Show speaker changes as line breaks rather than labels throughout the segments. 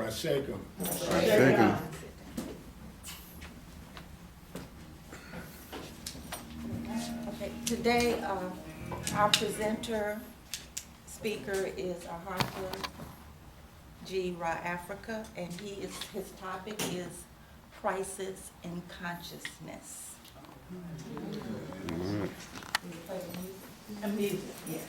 Rasheka.
Second.
Okay, today, our presenter, speaker is Arhata-Ji, Afrika, and his topic is crisis in consciousness. Music, yeah.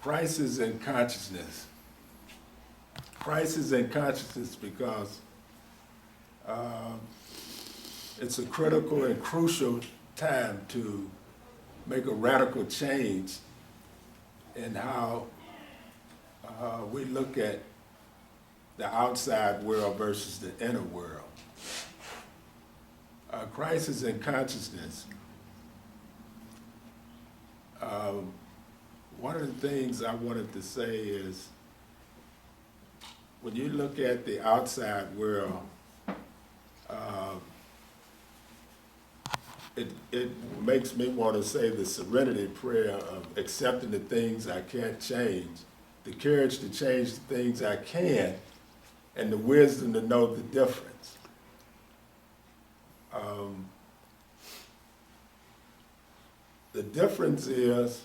crisis in consciousness. Crisis in consciousness because it's a critical and crucial time to make a radical change in how we look at the outside world versus the inner world. Crisis in consciousness. One of the things I wanted to say is, when you look at the outside world, it makes me want to say the serenity prayer of accepting the things I can't change, the courage to change the things I can, and the wisdom to know the difference. The difference is,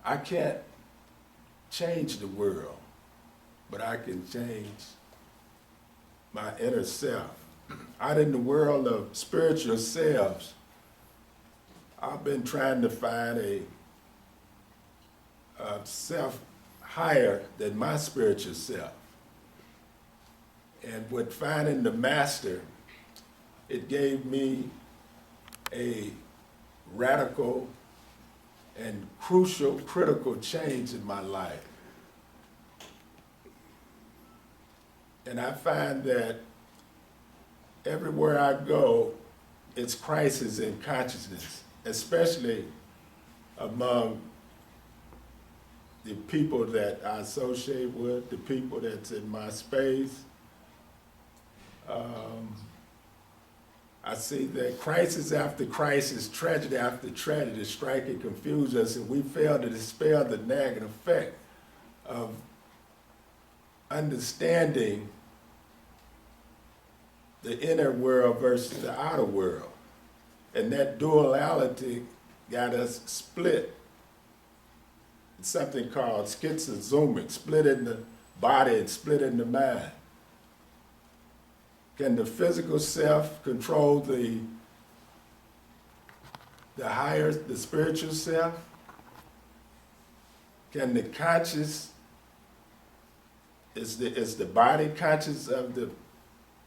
I can't change the world, but I can change my inner self. Out in the world of spiritual selves, I've been trying to find a self higher than my spiritual self. And with finding the master, it gave me a radical and crucial, critical change in my life. And I find that everywhere I go, it's crisis in consciousness, especially among the people that I associate with, the people that's in my space. I see that crisis after crisis, tragedy after tragedy strike and confuse us, and we fail to dispel the negative effect of understanding the inner world versus the outer world. And that duality got us split. It's something called schizozomic, split in the body and split in the mind. Can the physical self control the higher, the spiritual self? Can the conscious, is the body conscious of the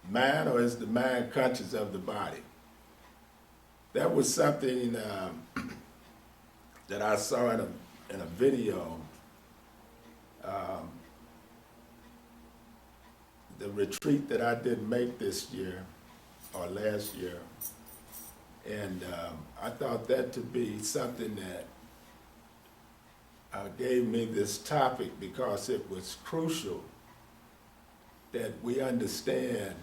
mind, or is the mind conscious of the body? That was something that I saw in a video. The retreat that I did make this year, or last year, and I thought that to be something that gave me this topic, because it was crucial that we understand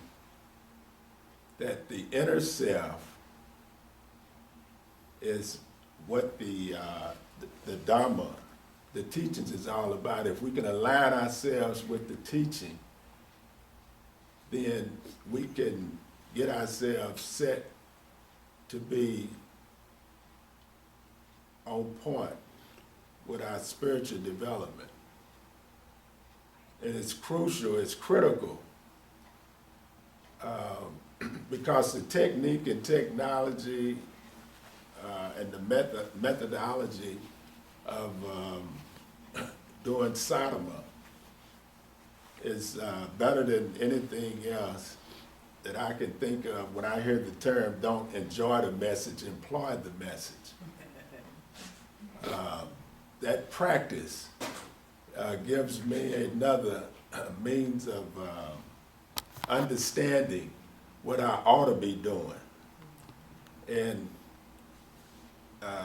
that the inner self is what the Dhamma, the teachings, is all about. If we can align ourselves with the teaching, then we can get ourselves set to be on point with our spiritual development. And it's crucial, it's critical, because the technique and technology and the methodology of doing sadhana is better than anything else that I can think of when I hear the term, don't enjoy the message, employ the message. That practice gives me another means of understanding what I ought to be doing. And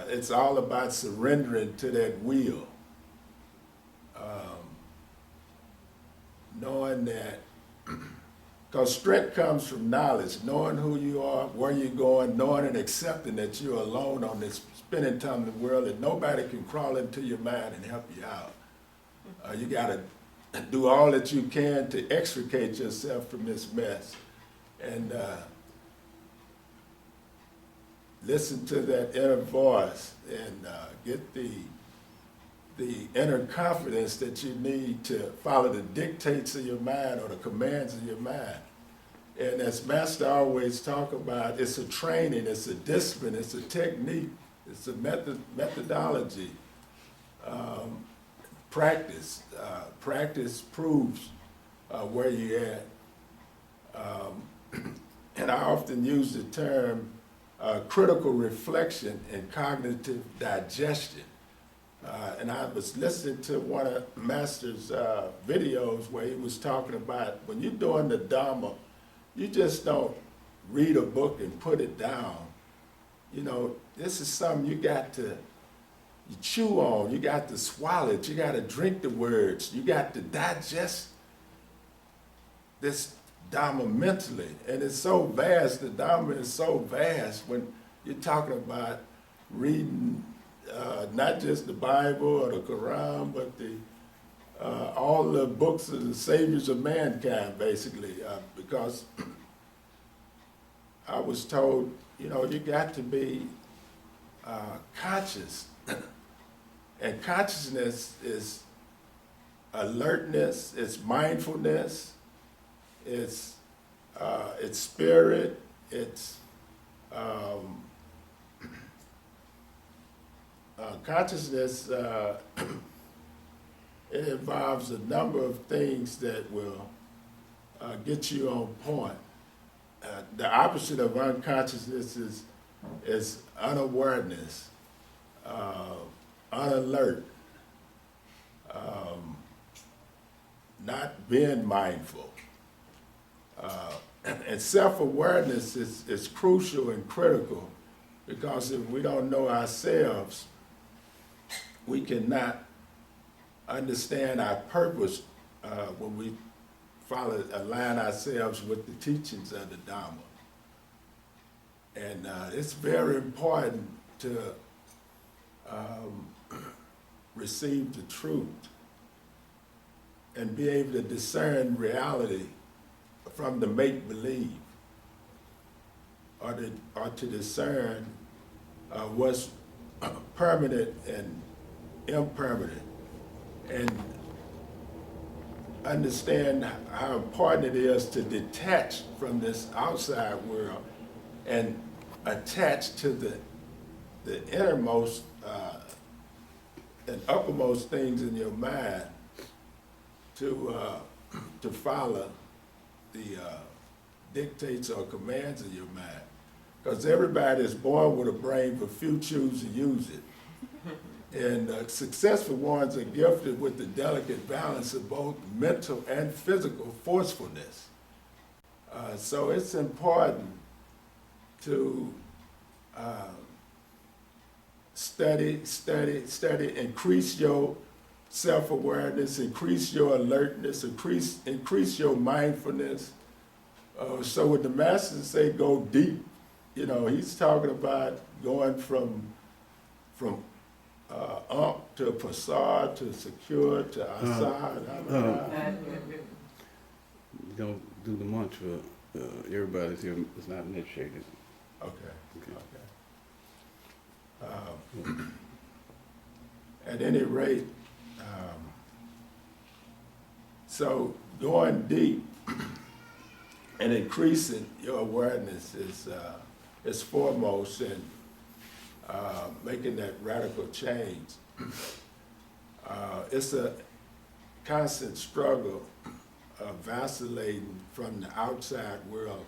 it's all about surrendering to that will. Knowing that, because strength comes from knowledge, knowing who you are, where you're going, knowing and accepting that you're alone on this spinning time in the world, and nobody can crawl into your mind and help you out. You got to do all that you can to extricate yourself from this mess, and listen to that inner voice, and get the inner confidence that you need to follow the dictates of your mind, or the commands of your mind. And as Master always talk about, it's a training, it's a discipline, it's a technique, it's a methodology practice. Practice proves where you're at. And I often use the term critical reflection and cognitive digestion. And I was listening to one of Master's videos where he was talking about when you're doing the Dharma, you just don't read a book and put it down. You know, this is something you got to you chew on, you got to swallow it, you got to drink the words, you got to digest this Dharma mentally. And it's so vast, the Dharma is so vast when you're talking about reading not just the Bible or the Quran, but all the books of the saviors of mankind, basically, because I was told, you know, you got to be conscious. And consciousness is alertness, it's mindfulness, it's spirit, it's consciousness. It involves a number of things that will get you on point. The opposite of unconsciousness is unawareness, unalert, not being mindful. And self-awareness is crucial and critical, because if we don't know ourselves, we cannot understand our purpose when we align ourselves with the teachings of the Dharma. And it's very important to receive the truth and be able to discern reality from the make-believe, or to discern what's permanent and impermanent, and understand how important it is to detach from this outside world and attach to the innermost and uppermost things in your mind to follow the dictates or commands of your mind. Because everybody is born with a brain, but few choose to use it. And successful ones are gifted with the delicate balance of both mental and physical forcefulness. So it's important to study, increase your self-awareness, increase your alertness, increase your mindfulness. So when the masters say go deep, you know, he's talking about going from to Prasad, to Secure, to Assad.
You don't do the mantra. Everybody's here is not initiated.
Okay. At any rate, so going deep and increasing your awareness is foremost in making that radical change. It's a constant struggle of vacillating from the outside world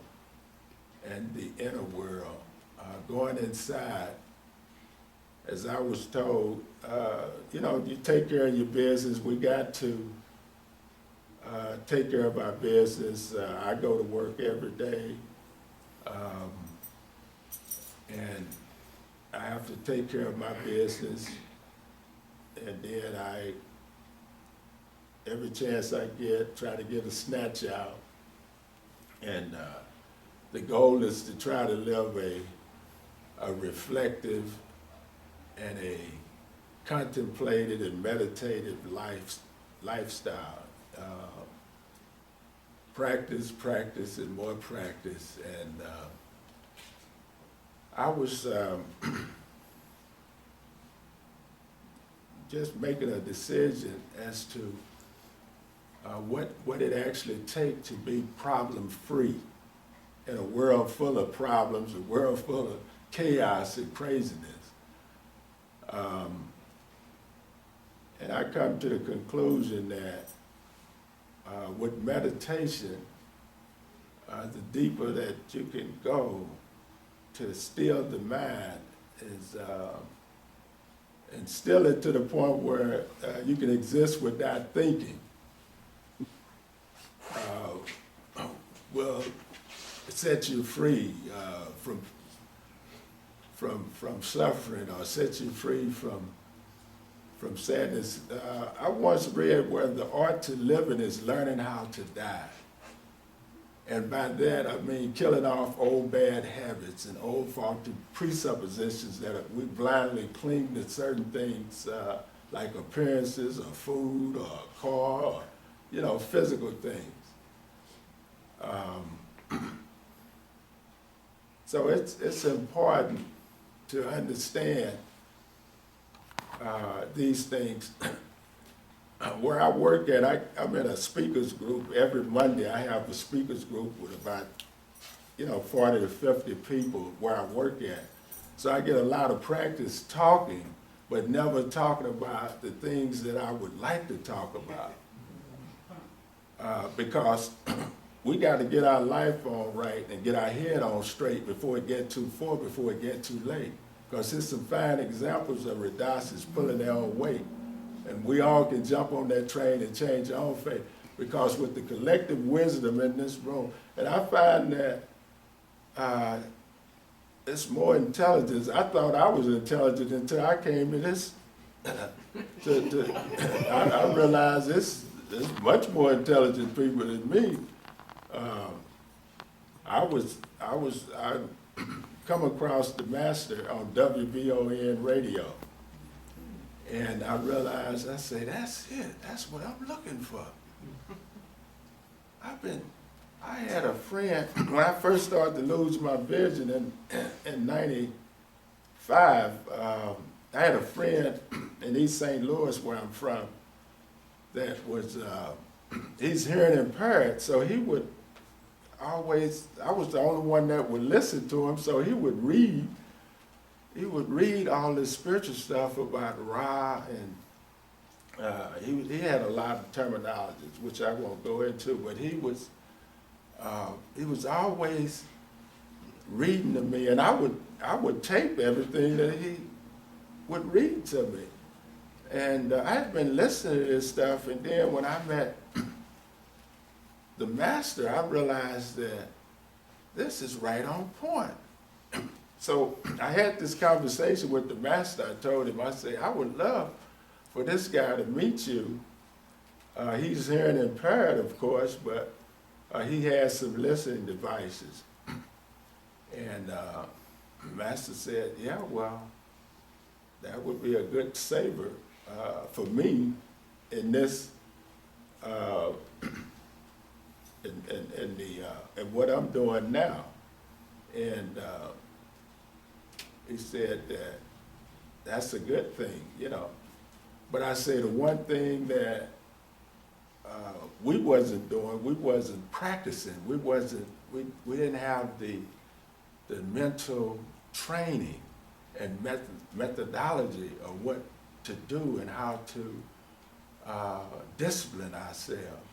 and the inner world, going inside. As I was told, you know, you take care of your business. We got to take care of our business. I go to work every day, and I have to take care of my business. And then every chance I get, try to get a snatch out. And the goal is to try to live a reflective and a contemplative and meditative lifestyle. Practice, and more practice. And I was just making a decision as to what it actually takes to be problem-free in a world full of problems, a world full of chaos and craziness. And I come to the conclusion that with meditation, the deeper that you can go to still the mind is, and still it to the point where you can exist without thinking. Will set you free from suffering, or set you free from sadness. I once read where the art to living is learning how to die. And by that, I mean killing off old bad habits and old faulty presuppositions that we blindly cling to certain things, like appearances or food or a car or, physical things. So it's important to understand these things. Where I work at, I'm in a speakers group. Every Monday I have a speakers group with about 40 to 50 people where I work at. So I get a lot of practice talking, but never talking about the things that I would like to talk about. Because we got to get our life on right and get our head on straight before it get too far, before it get too late. Because there's some fine examples of Radasi's pulling their own weight. And we all can jump on that train and change our own fate. Because with the collective wisdom in this room, and I find that it's more intelligence. I thought I was intelligent until I came to this. I realized there's much more intelligent people than me. I come across the master on WVON radio. And I realized, I say, that's it. That's what I'm looking for. I had a friend, when I first started to lose my vision in 95, I had a friend in East St. Louis, where I'm from, that was, he's hearing impaired, so he would always, I was the only one that would listen to him, so he would read all this spiritual stuff about Ra, and he had a lot of terminologies, which I won't go into, but he was always reading to me, and I would tape everything that he would read to me. And I had been listening to this stuff, and then when I met the master, I realized that this is right on point. So I had this conversation with the master. I told him, I said, I would love for this guy to meet you. He's hearing impaired, of course, but he has some listening devices. And the master said, yeah, well, that would be a good saver for me in this, in what I'm doing now. And he said that that's a good thing, But I say the one thing that we wasn't doing, we wasn't practicing, we didn't have the mental training and methodology of what to do and how to discipline ourselves.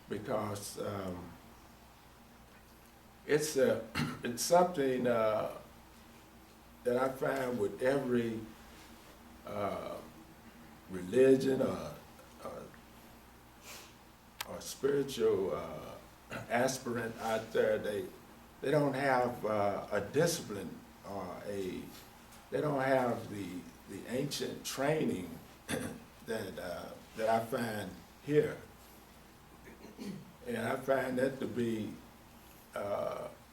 Because it's something that I find with every religion or spiritual aspirant out there, they don't have a discipline or they don't have the ancient training that I find here. And I find that to be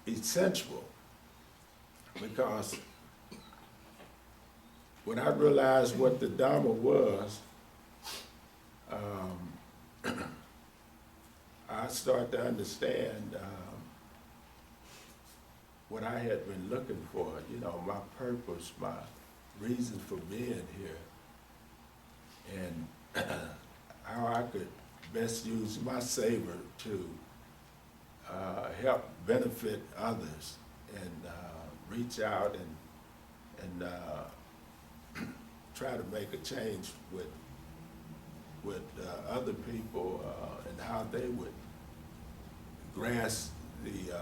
essential, because when I realized what the Dharma was, I started to understand what I had been looking for, my purpose, my reason for being here, and how I could best use my savor to help benefit others and reach out and try to make a change with with other people and how they would grasp the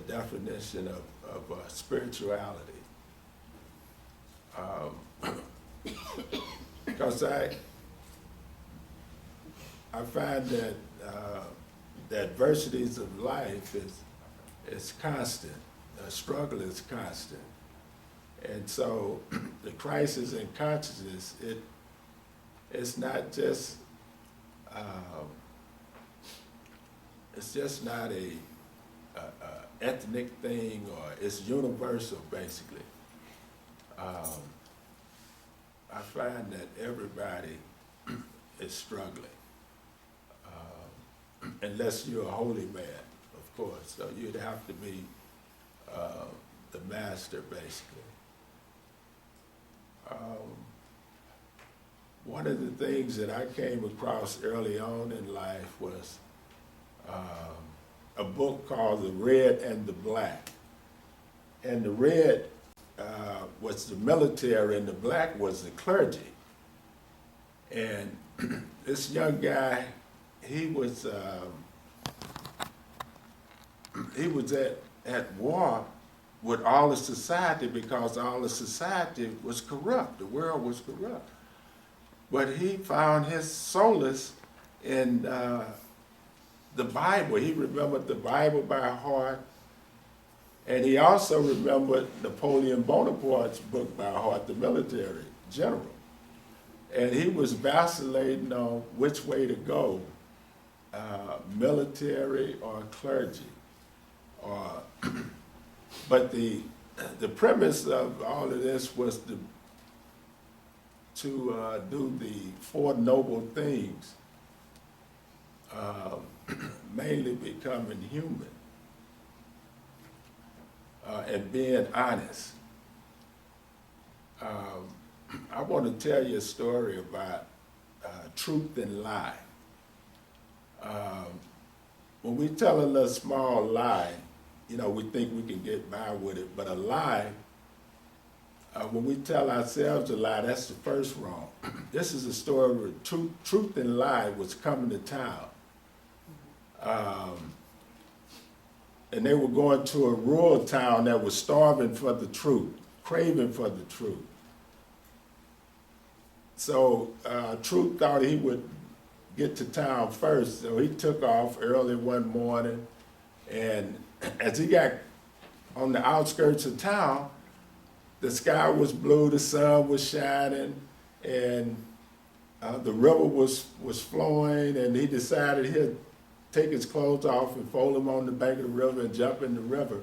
definition of spirituality. Because I find that the adversities of life is constant. The struggle is constant. And so the crisis in consciousness, it's not just, it's just not a ethnic thing, or it's universal, basically. I find that everybody is struggling, unless you're a holy man, of course. So you'd have to be the master, basically. One of the things that I came across early on in life was a book called The Red and the Black. And the red was the military and the black was the clergy. And this young guy, he was at war with all the society, because all the society was corrupt. The world was corrupt. But he found his solace in the Bible. He remembered the Bible by heart. And he also remembered Napoleon Bonaparte's book by heart, The Military General. And he was vacillating on which way to go, military or clergy. But the premise of all of this was to do the Four Noble Things, mainly becoming human and being honest. I want to tell you a story about truth and lie. When we tell a little small lie, you know, we think we can get by with it, but a lie, when we tell ourselves a lie, that's the first wrong. This is a story where truth and lie was coming to town. And they were going to a rural town that was starving for the truth, craving for the truth. So Truth thought he would get to town first, so he took off early one morning, and as he got on the outskirts of town, the sky was blue, the sun was shining, and the river was flowing, and he decided he'd take his clothes off and fold them on the bank of the river and jump in the river.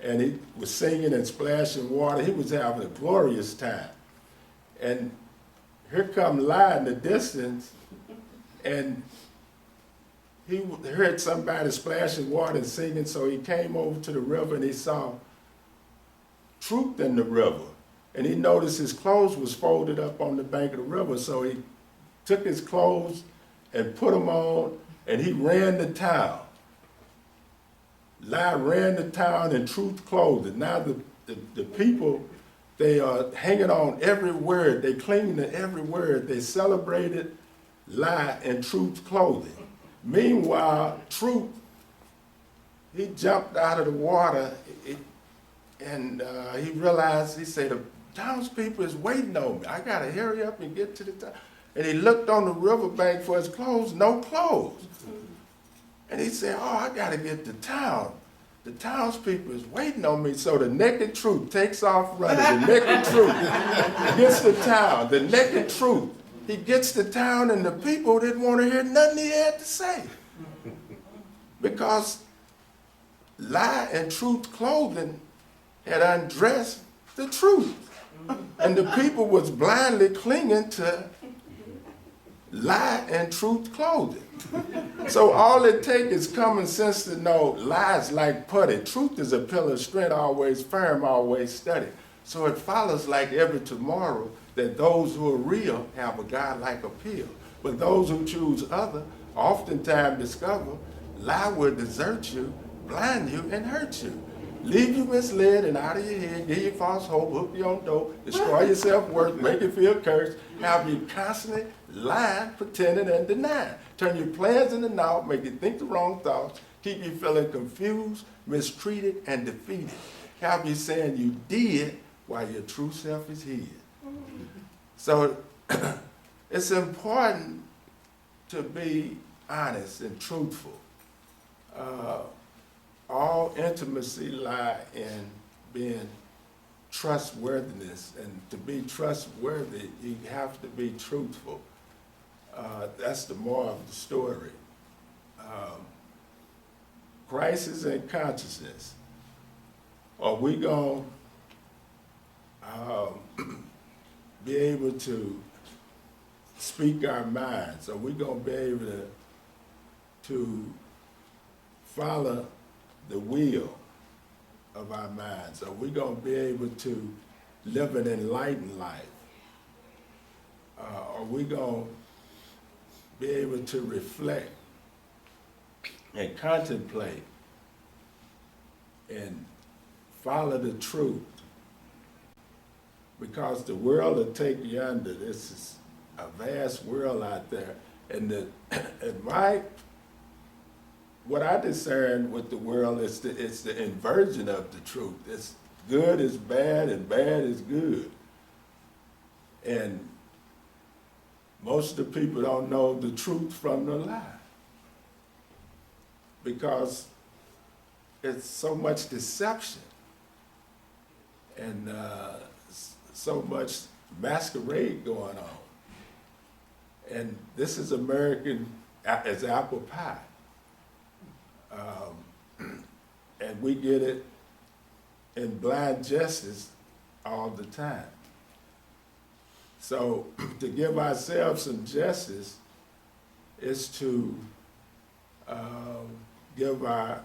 And he was singing and splashing water. He was having a glorious time. And here come Lie in the distance, and he heard somebody splashing water and singing, so he came over to the river and he saw Truth in the river. And he noticed his clothes was folded up on the bank of the river, so he took his clothes and put them on, and he ran to town. Lie ran to town in Truth clothing. Now the people, they are hanging on every word, they clinging to every word. They celebrated Lie in Truth clothing. Meanwhile, Truth, he jumped out of the water, and he realized, he said, the townspeople is waiting on me. I gotta hurry up and get to the town. And he looked on the riverbank for his clothes, no clothes. And he said, oh, I gotta get to town. The townspeople is waiting on me. So the naked Truth takes off running. The naked Truth gets to town. The naked Truth, he gets to town, and the people didn't want to hear nothing he had to say. Because Lie and Truth clothing had undressed the truth. And the people was blindly clinging to Lie and Truth clothing. So all it takes is common sense to know Lie's like putty. Truth is a pillar of strength, always firm, always steady. So it follows like every tomorrow that those who are real have a God-like appeal. But those who choose other oftentimes discover Lie will desert you, blind you, and hurt you. leave you misled and out of your head, give you false hope, hook you on dope, destroy your self-worth, make you feel cursed, have you constantly lying, pretending, and denying. Turn your plans into naught, make you think the wrong thoughts, keep you feeling confused, mistreated, and defeated. Have you saying you did while your true self is hid. So it's important to be honest and truthful. All intimacy lie in being trustworthiness, and to be trustworthy, you have to be truthful. That's the moral of the story. Crisis in consciousness. Are we going to be able to speak our minds? Are we going to be able to follow the will of our minds? Are we going to be able to live an enlightened life? Are we going to be able to reflect and contemplate and follow the truth? Because the world will take you under. This is a vast world out there. And what I discern with the world is it's the inversion of the truth. It's good is bad and bad is good. And most of the people don't know the truth from the lie. Because it's so much deception and so much masquerade going on. And this is American as apple pie. And we get it in blind justice all the time. So to give ourselves some justice is to give our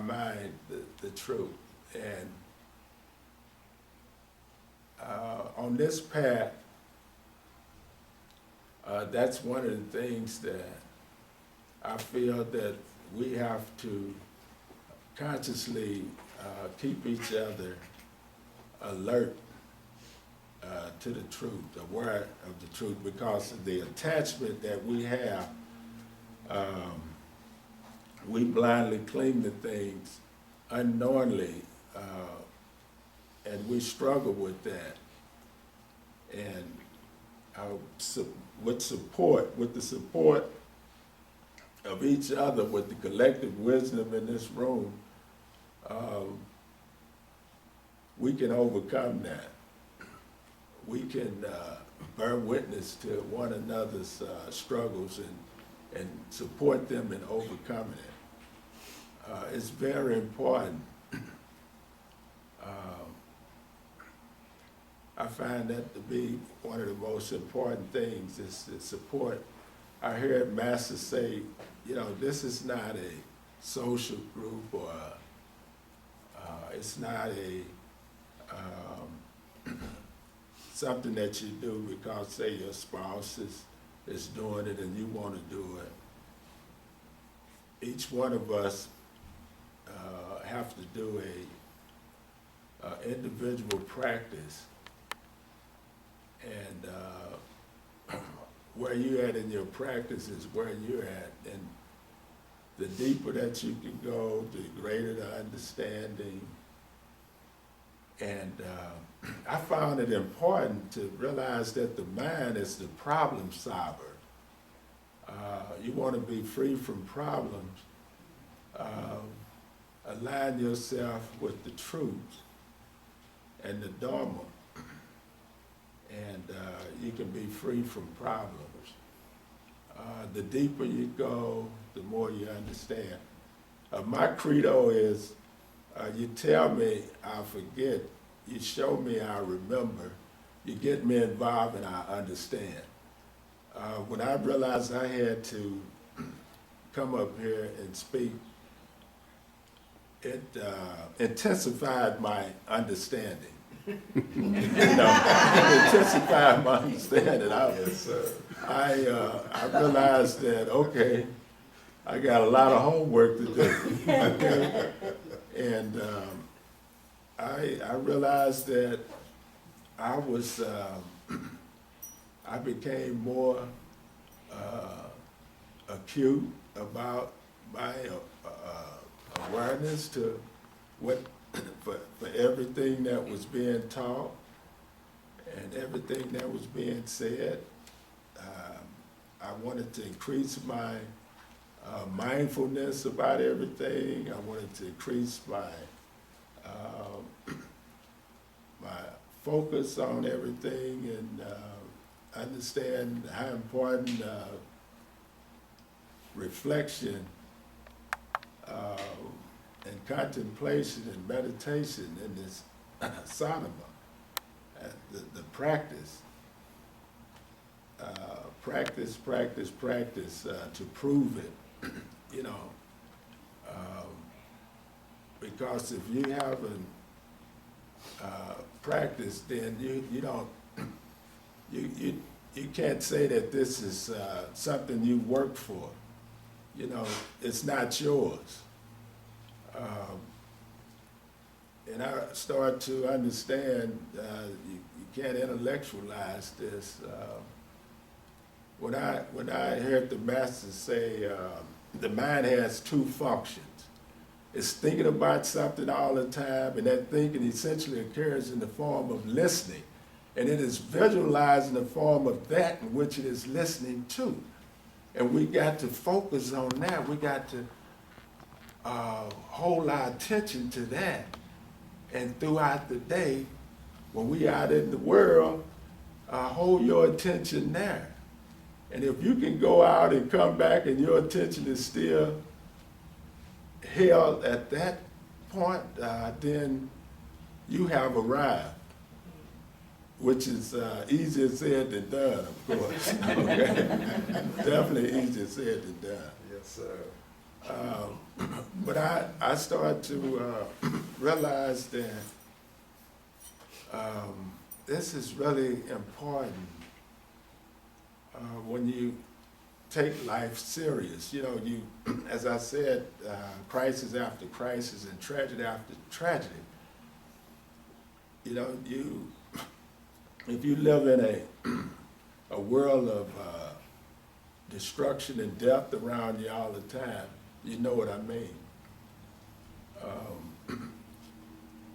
mind the truth. And on this path, that's one of the things that I feel that we have to consciously keep each other alert to the truth, aware of the truth, because of the attachment that we have. We blindly cling to things unknowingly, and we struggle with that. And with the support of each other, with the collective wisdom in this room, we can overcome that. We can bear witness to one another's struggles and support them in overcoming it. It's very important. I find that to be one of the most important things is to support. I heard Master say, you know, this is not a social group or it's not a something that you do because, say, your spouse is doing it and you want to do it. Each one of us have to do a individual practice, and where you're at in your practice is where you're at, and the deeper that you can go, the greater the understanding. And I found it important to realize that the mind is the problem solver. You want to be free from problems. Align yourself with the truth and the Dharma, and you can be free from problems. The deeper you go, the more you understand. My credo is, you tell me, I forget. You show me, I remember. You get me involved, and I understand. When I realized I had to come up here and speak, it intensified my understanding. You know, it intensified my understanding. I realized that, okay, I got a lot of homework to do. And I realized that I was, I became more acute about my awareness to what, for everything that was being taught and everything that was being said. I wanted to increase my mindfulness about everything. I wanted to increase my my focus on everything and understand how important reflection and contemplation and meditation in this sadhana, the practice. Practice to prove it, you know. Because if you haven't practiced, then you don't, you can't say that this is something you worked for. You know, it's not yours. And I start to understand you can't intellectualize this. When I heard the master say the mind has two functions. It's thinking about something all the time, and that thinking essentially occurs in the form of listening. And it is visualized in the form of that in which it is listening to. And we got to focus on that. We got to hold our attention to that. And throughout the day, when we out in the world, hold your attention there. And if you can go out and come back and your attention is still held at that point, then you have arrived, which is easier said than done, of course. Okay? Definitely easier said than done.
Yes, sir.
But I started to realize that this is really important when you take life serious. You know, you, as I said, crisis after crisis and tragedy after tragedy. You know, if you live in a world of destruction and death around you all the time, you know what I mean.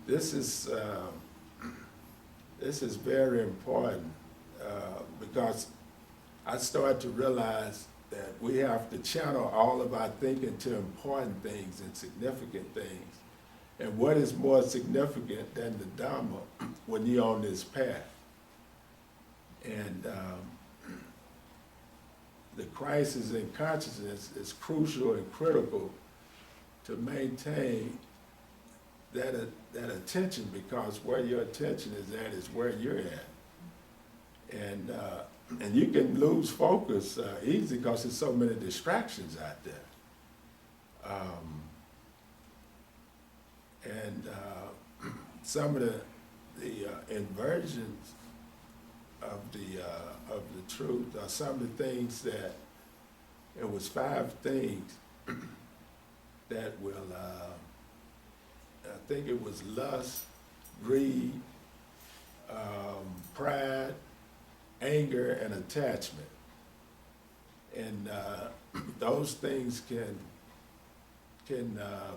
This is very important because I started to realize that we have to channel all of our thinking to important things and significant things. And what is more significant than the Dhamma when you're on this path? And the crisis in consciousness is crucial and critical to maintain that attention, because where your attention is at is where you're at. And you can lose focus easily because there's so many distractions out there. Some of the inversions of the truth are some of the things that, it was 5 things that will, I think it was lust, greed, pride, anger, and attachment. And those things can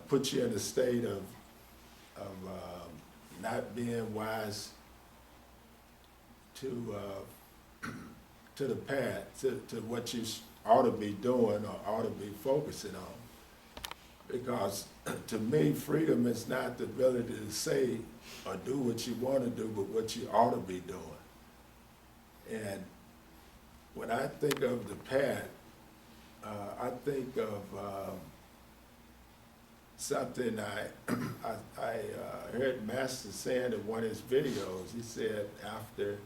put you in a state of not being wise to the path, to what you ought to be doing or ought to be focusing on. Because to me, freedom is not the ability to say or do what you want to do, but what you ought to be doing. And when I think of the path, I think of something I heard Master saying in one of his videos. He said after,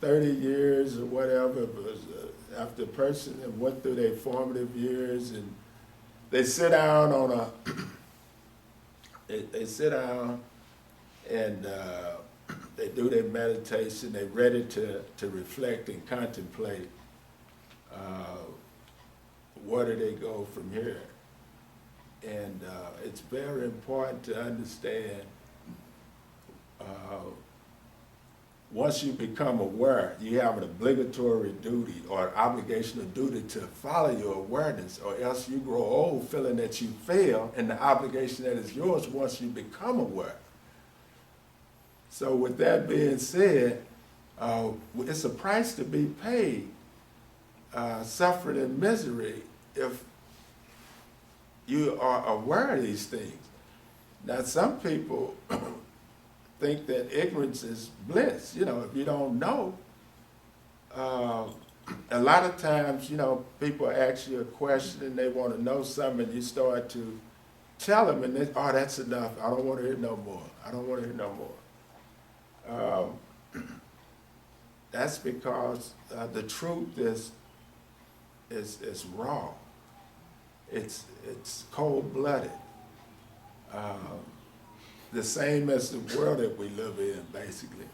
30 years or whatever, it was, after a person that went through their formative years, and they sit down on a, they sit down and they do their meditation, they're ready to reflect and contemplate where do they go from here. And it's very important to understand, once you become aware, you have an obligatory duty or obligation or duty to follow your awareness, or else you grow old feeling that you fail in the obligation that is yours once you become aware. So with that being said, it's a price to be paid, suffering and misery, if you are aware of these things. Now, some people think that ignorance is bliss. You know, if you don't know, a lot of times, you know, people ask you a question and they want to know something, and you start to tell them, and they, oh, that's enough. I don't want to hear no more. I don't want to hear no more. That's because the truth is raw. It's cold-blooded. The same as the world that we live in, basically.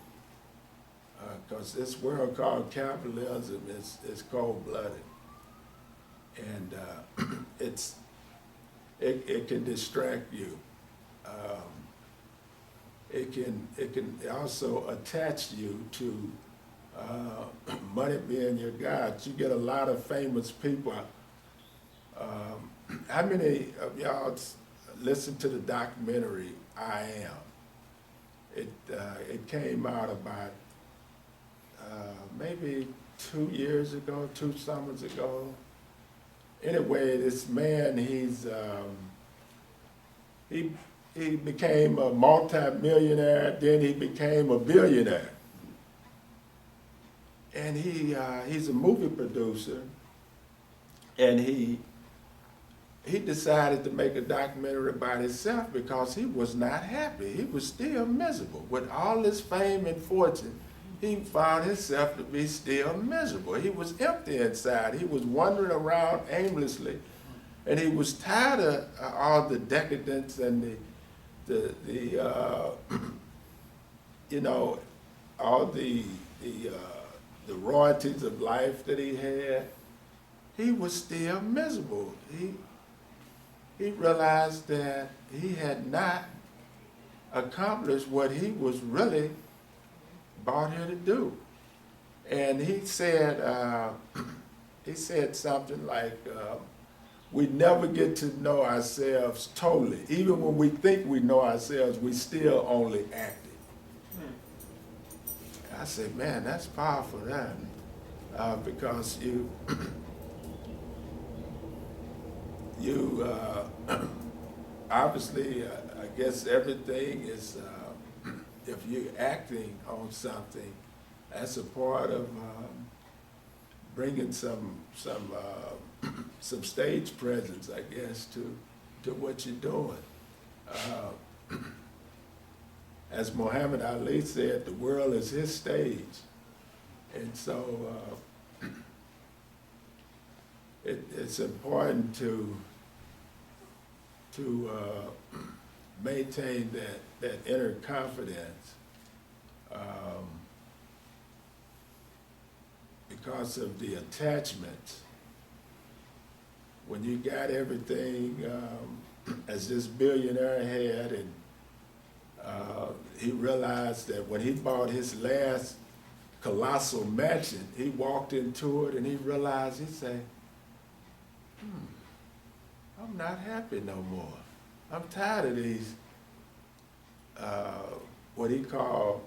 Because this world called capitalism is cold-blooded. And it can distract you. It can also attach you to money being your God. You get a lot of famous people. How many of y'all listen to the documentary I Am? It came out about maybe 2 years ago, 2 summers ago. Anyway, this man, he became a multi-millionaire, then he became a billionaire. And he's a movie producer, and he decided to make a documentary about himself because he was not happy. He was still miserable. With all his fame and fortune, he found himself to be still miserable. He was empty inside. He was wandering around aimlessly, and he was tired of all the decadence and the you know, all the royalties of life that he had. He was still miserable. He realized that he had not accomplished what he was really brought here to do. And he said something like, we never get to know ourselves totally. Even when we think we know ourselves, we still only acting. I said, man, that's powerful, that, because you obviously, I guess everything is, if you're acting on something, that's a part of bringing some stage presence, I guess, to what you're doing. As Muhammad Ali said, the world is his stage. And so it's important to maintain that inner confidence because of the attachments. When you got everything as this billionaire had, and he realized that when he bought his last colossal mansion, he walked into it and he realized, he said, I'm not happy no more. I'm tired of these, what he called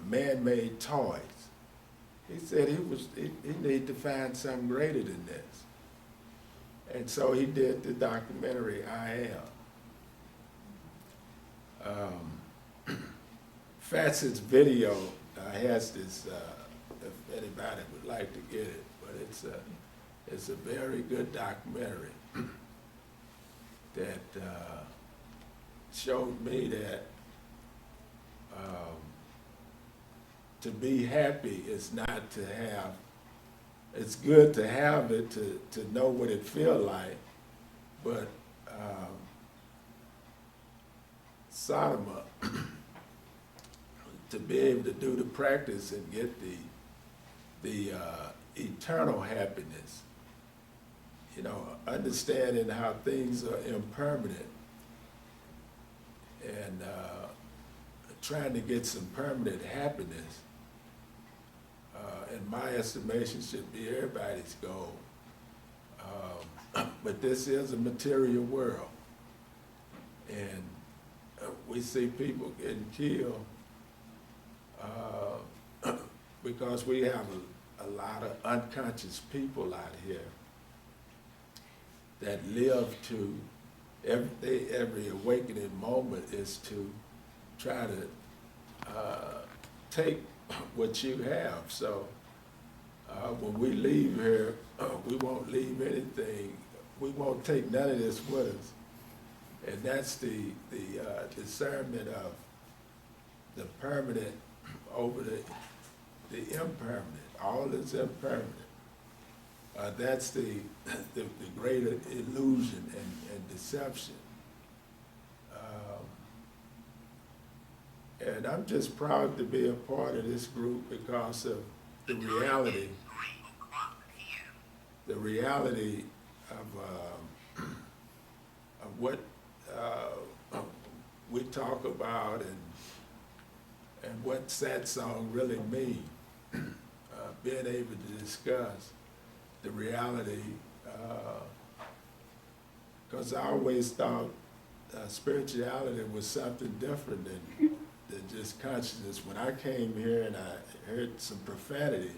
man-made toys. He said he needed to find something greater than this. And so he did the documentary, I Am. Facet's video has this, if anybody would like to get it, but it's a very good documentary that showed me that to be happy is not to have, it's good to have it, to know what it feels like, but Sadhama, to be able to do the practice and get the eternal happiness, understanding how things are impermanent and trying to get some permanent happiness, in my estimation, should be everybody's goal. But this is a material world, and we see people getting killed because we have a lot of unconscious people out here that live to, every awakening moment is to try to take what you have. So when we leave here, we won't leave anything. We won't take none of this with us. And that's the discernment of the permanent over the impermanent. All is impermanent. That's the greater illusion and deception. And I'm just proud to be a part of this group because of the reality of what we talk about and what satsang really mean. Being able to discuss the reality, because I always thought spirituality was something different than just consciousness. When I came here and I heard some profanity,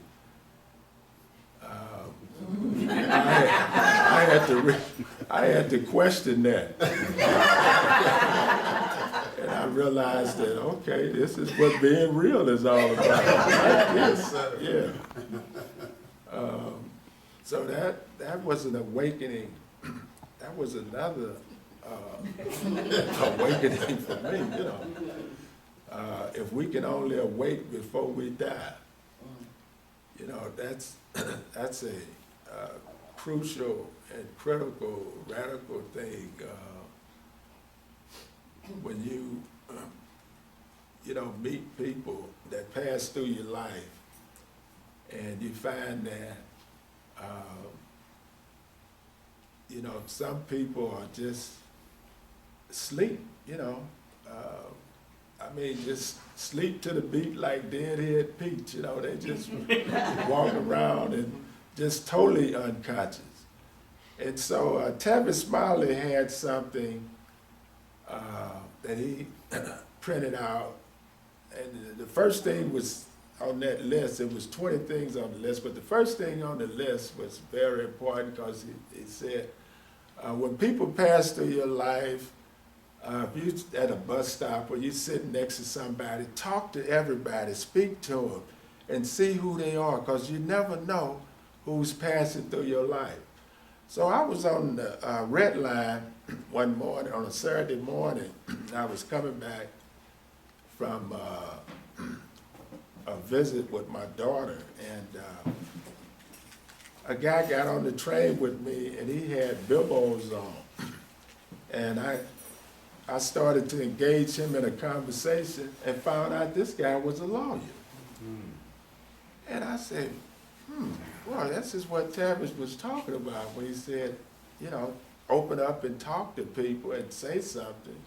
I had to question that. And I realized that, okay, this is what being real is all about. Yes, yeah. So that was an awakening. That was another awakening for me, if we can only awake before we die, that's a crucial and critical, radical thing. When you, meet people that pass through your life, and you find that, some people are just asleep, just sleep to the beat like Deadhead Peach, they just walk around and just totally unconscious. And so Tavis Smiley had something that he printed out, and the first thing was on that list. It was 20 things on the list, but the first thing on the list was very important because he said, when people pass through your life, if you're at a bus stop or you're sitting next to somebody, talk to everybody, speak to them, and see who they are, because you never know who's passing through your life. So I was on the red line one morning, on a Saturday morning. I was coming back from a visit with my daughter, and a guy got on the train with me, and he had bibos on. And I started to engage him in a conversation and found out this guy was a lawyer. And I said, well, this is what Tavis was talking about when he said, open up and talk to people and say something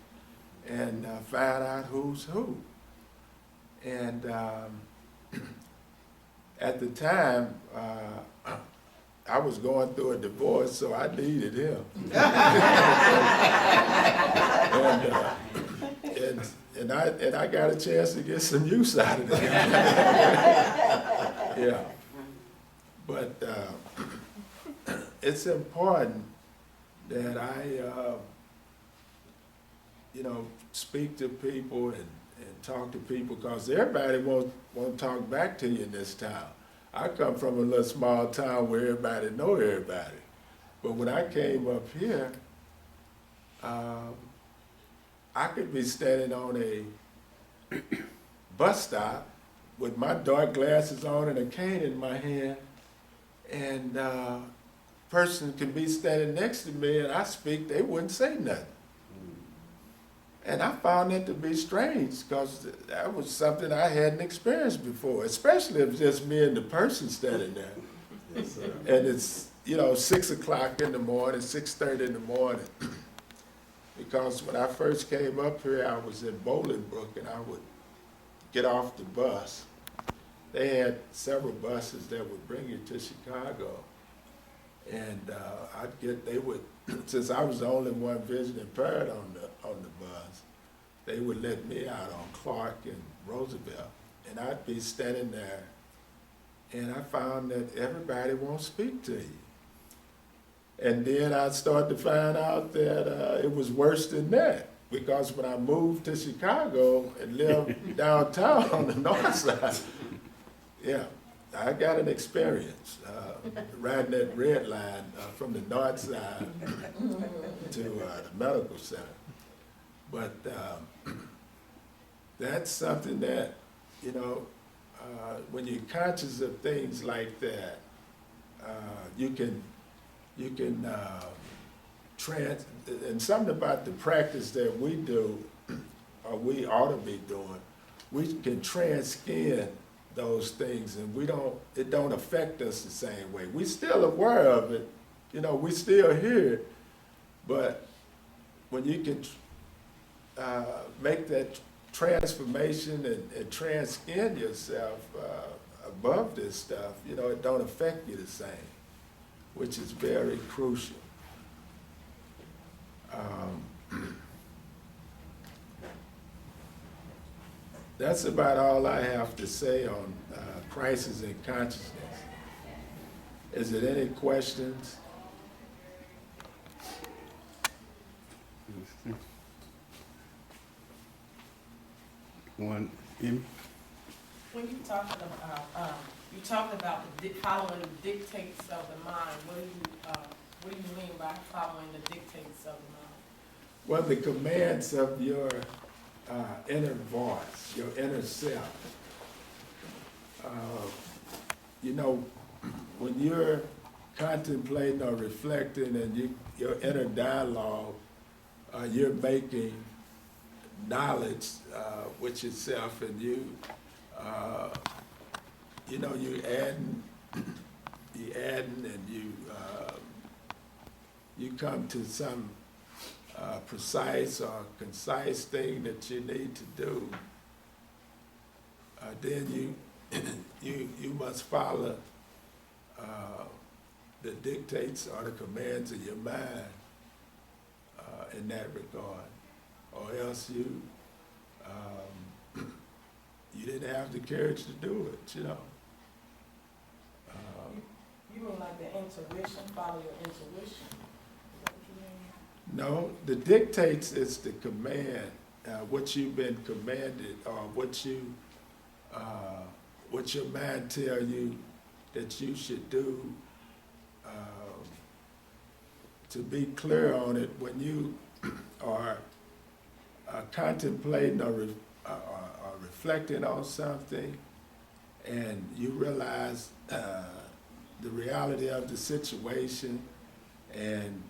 and find out who's who. And at the time, I was going through a divorce, so I needed him. And I got a chance to get some use out of that. Yeah. But it's important that I, speak to people and talk to people, because everybody won't talk back to you in this town. I come from a little small town where everybody know everybody. But when I came up here, I could be standing on a bus stop with my dark glasses on and a cane in my hand, and person can be standing next to me and I speak, they wouldn't say nothing. And I found that to be strange, because that was something I hadn't experienced before, especially if it's just me and the person standing there. Yes, sir. And 6 o'clock in the morning, 6:30 in the morning. Because when I first came up here, I was in Bolingbrook, and I would get off the bus. They had several buses that would bring you to Chicago. And they would, since I was the only one vision impaired on the bus, they would let me out on Clark and Roosevelt. And I'd be standing there, and I found that everybody won't speak to you. And then I started to find out that it was worse than that, because when I moved to Chicago and lived downtown on the north side, yeah, I got an experience riding that red line from the north side to the medical center. But that's something that, when you're conscious of things like that, you can and something about the practice that we do, or we ought to be doing, we can transcend those things, and it don't affect us the same way. We still aware of it, we still hear it, but when you can make that transformation and transcend yourself above this stuff, it don't affect you the same, which is very crucial. That's about all I have to say on crisis in consciousness. Is there any questions?
One, Emmy?
When you talking about following the dictates of the mind, what do you mean by following the dictates of the mind?
Well, the commands of your inner voice, your inner self. When you're contemplating or reflecting and your inner dialogue, you're making knowledge with yourself, and you adding, and you come to some precise or concise thing that you need to do. Then you must follow the dictates or the commands of your mind in that regard, or else you didn't have the courage to do it,
You mean like the intuition, follow your intuition? Is that what you mean?
No, the dictates is the command, what you've been commanded, or what your mind tell you that you should do. To be clear on it, when you are contemplating or reflecting on something, and you realize the reality of the situation, and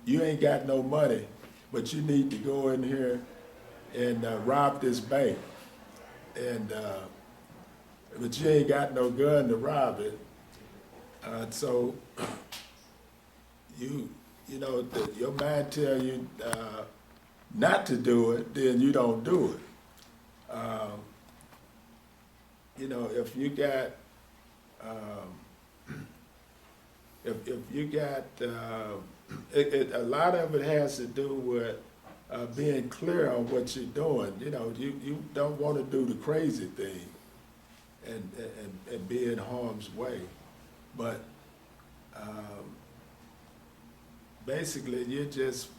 you ain't got no money, but you need to go in here and rob this bank, and but you ain't got no gun to rob it, so your mind tell you not to do it, then you don't do it. If you got a lot of it has to do with being clear on what you're doing. You don't want to do the crazy thing and be in harm's way, but basically you're just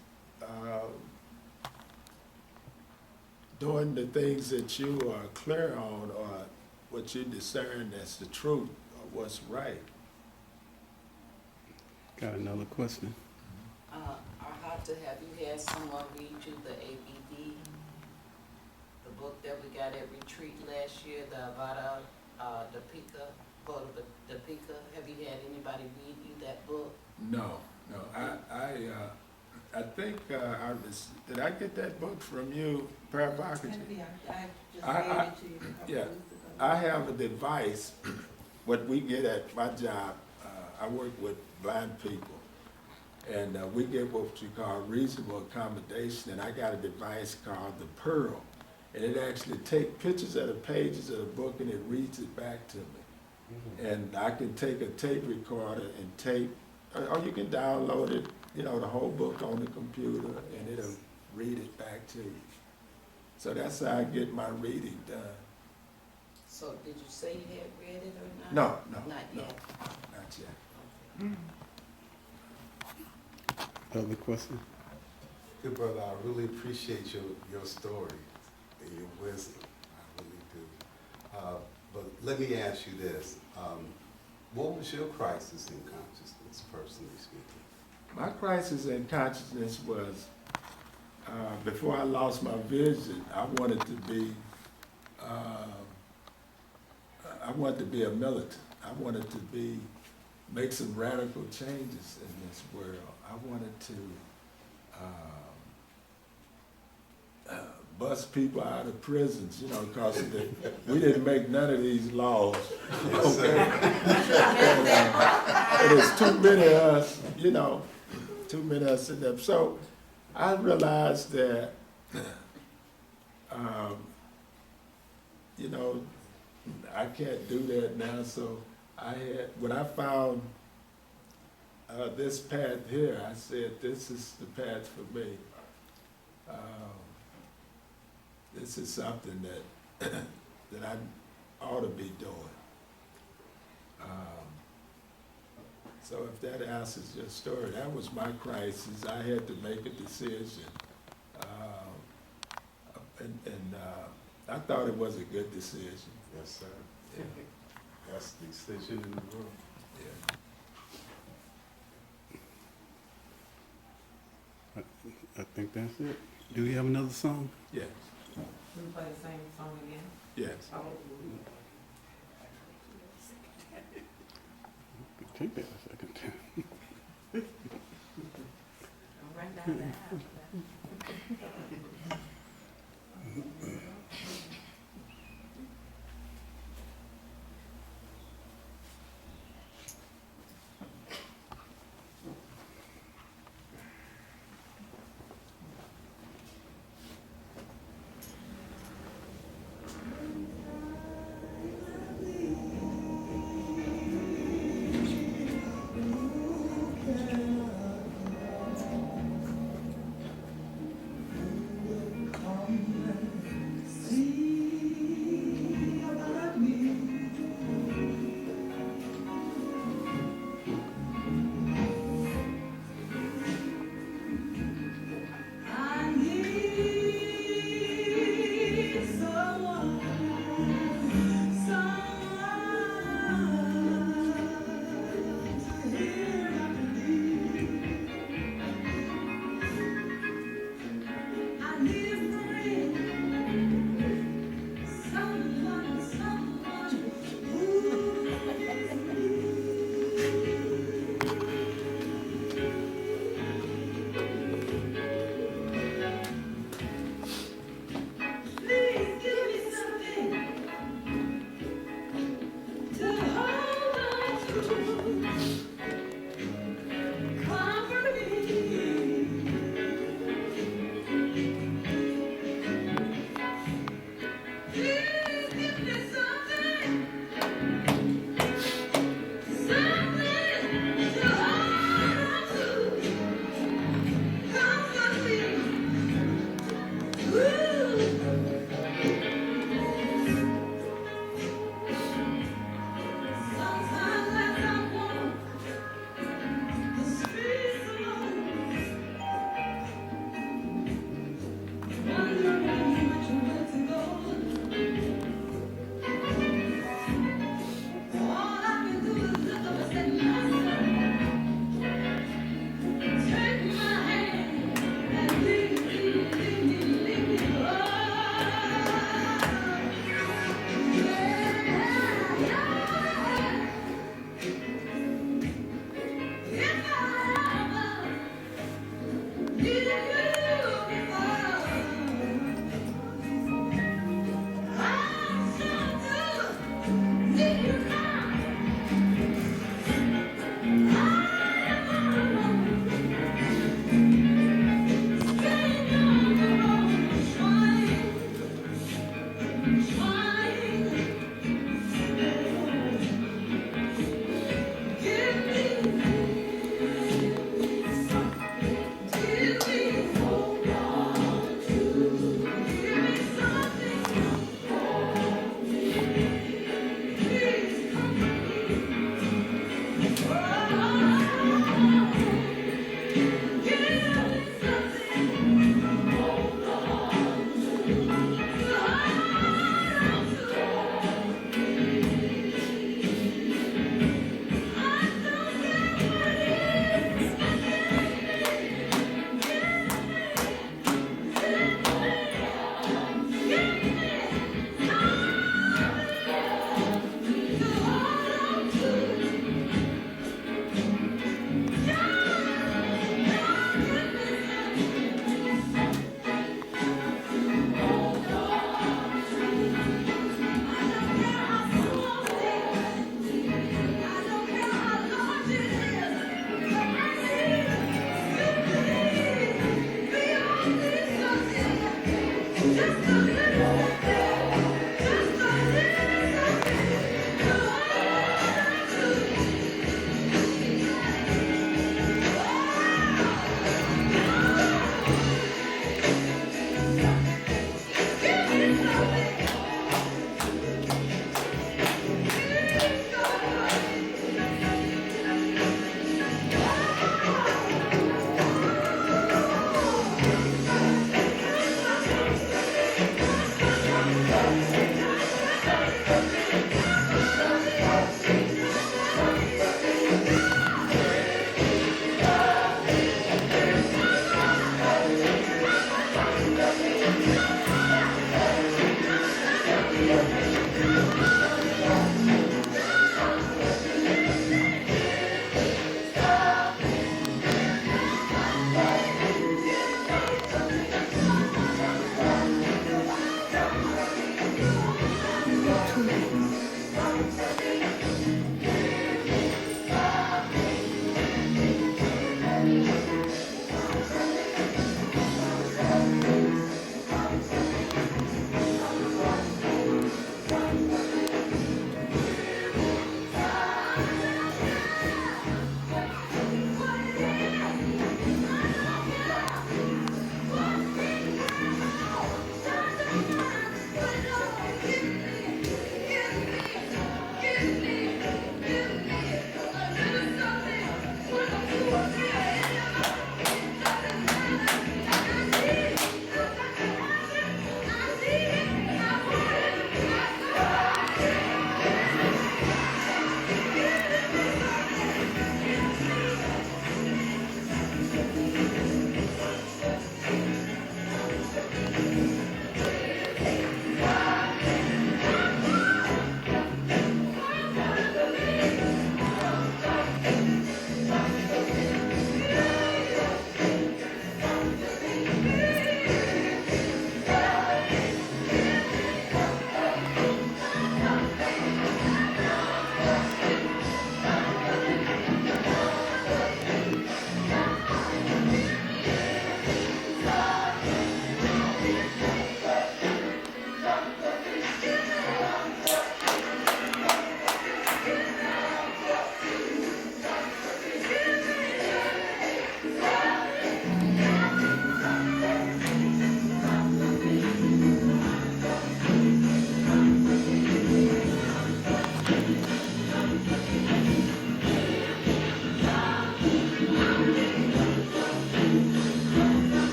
doing the things that you are clear on, or what you discern as the truth, or what's right.
Got another question?
Arhata, have you had someone read you the ABD, the book that we got at retreat last year, the Arhata-Ji, have you had anybody read you that book?
No. I think did I get that book from you, Arhata-Ji?
I just gave it to you a couple
Yeah.
weeks ago.
I have a device what we get at my job, I work with blind people. And we get what you call reasonable accommodation, and I got a device called the Pearl. And it actually takes pictures of the pages of the book and it reads it back to me. And I can take a tape recorder and tape, or you can download it, you know, the whole book on the computer, and it'll read it back to you. So that's how I get my reading done.
So did you say you had read it or not?
No, no,
Not
no,
yet.
not yet.
Other questions?
Good brother, I really appreciate your story and your wisdom. I really do. But let me ask you this. What was your crisis in consciousness, personally speaking?
My crisis in consciousness was, before I lost my vision, I wanted to be a militant. I wanted to make some radical changes in this world. I wanted to bust people out of prisons, you know, because we didn't make none of these laws.
Yes, sir.
And there's too many of us, you know, too many of us in them. So I realized that, you know, I can't do that now. So when I found this path here, I said, this is the path for me. This is something that that I ought to be doing. So if that answers your story, that was my crisis. I had to make a decision. And I thought it was a good decision.
Yes, sir.
Yeah.
That's the decision in the world.
Yeah.
I think that's it. Do we have another song?
Yes.
We play the same song again?
Yes.
Take that a second.
Run down the aisle.
Why